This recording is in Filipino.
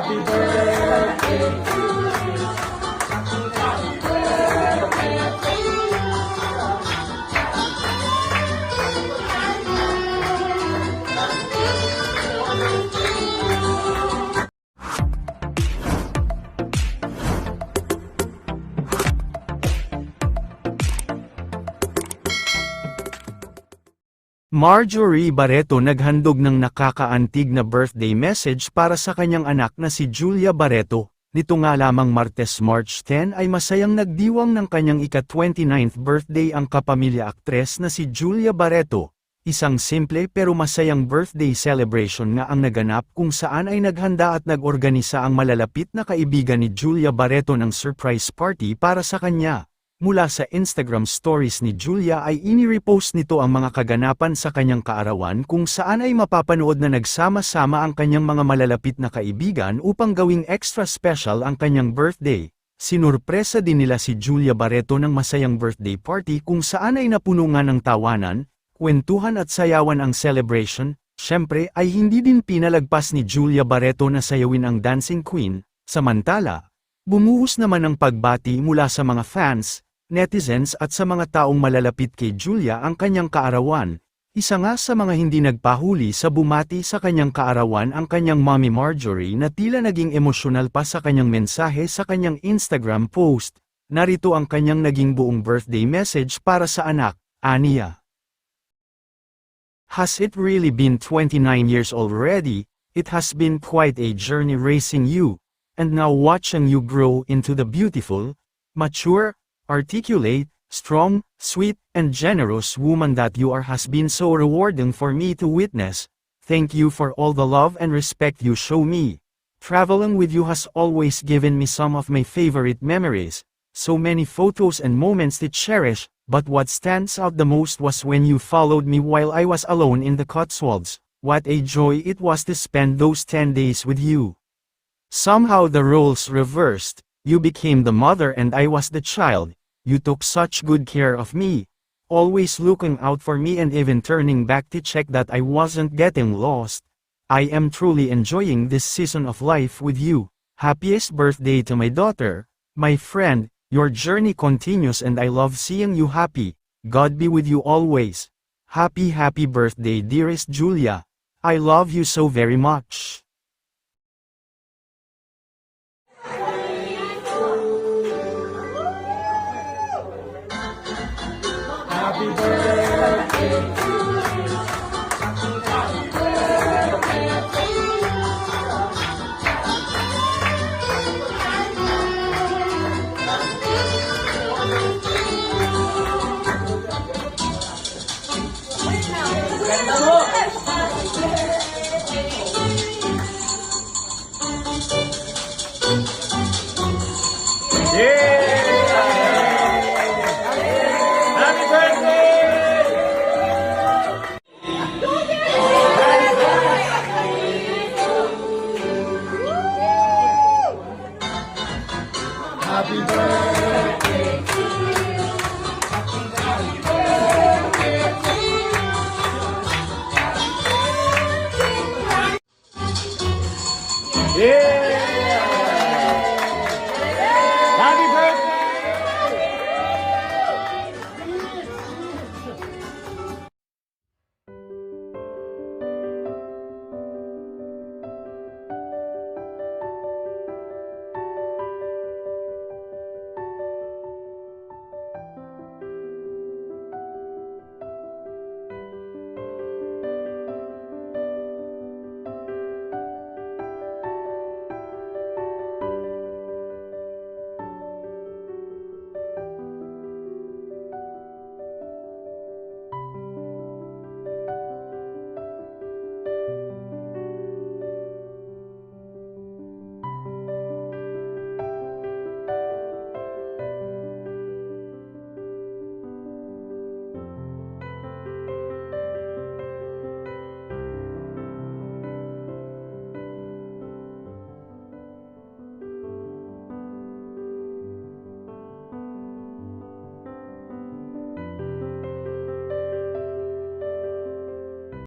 Happy birthday. Marjorie Barreto naghandog ng nakakaantig na birthday message para sa kanyang anak na si Julia Barreto. Nito nga lamang Martes March 10 ay masayang nagdiwang ng kanyang ika-29th birthday ang kapamilya aktres na si Julia Barreto. Isang simple pero masayang birthday celebration nga ang naganap kung saan ay naghanda at nag-organisa ang malalapit na kaibigan ni Julia Barreto ng surprise party para sa kanya. Mula sa Instagram stories ni Julia ay inirepost nito ang mga kaganapan sa kanyang kaarawan kung saan ay mapapanood na nagsama-sama ang kanyang mga malalapit na kaibigan upang gawing extra special ang kanyang birthday. Sinurpresa din nila si Julia Barreto ng masayang birthday party kung saan ay napuno nga ng tawanan, kwentuhan at sayawan ang celebration. Syempre ay hindi din pinalagpas ni Julia Barreto na sayawin ang Dancing Queen. Samantala, bumuhos naman ang pagbati mula sa mga fans, netizens at sa mga taong malalapit kay Julia ang kanyang kaarawan. Isa nga sa mga hindi nagpahuli sa bumati sa kanyang kaarawan ang kanyang mommy Marjorie na tila naging emosyonal pa sa kanyang mensahe sa kanyang Instagram post. Narito ang kanyang naging buong birthday message para sa anak, aniya. Has it really been 29 years already? It has been quite a journey raising you, and now watching you grow into the beautiful, mature, articulate, strong, sweet, and generous woman that you are has been so rewarding for me to witness. Thank you for all the love and respect you show me. Traveling with you has always given me some of my favorite memories, so many photos and moments to cherish, but what stands out the most was when you followed me while I was alone in the Cotswolds. What a joy it was to spend those 10 days with you. Somehow the roles reversed. You became the mother and I was the child. You took such good care of me, always looking out for me and even turning back to check that I wasn't getting lost. I am truly enjoying this season of life with you. Happiest birthday to my daughter, my friend. Your journey continues and I love seeing you happy. God be with you always. Happy birthday dearest Julia. I love you so very much. Happy birthday. Ganda mo!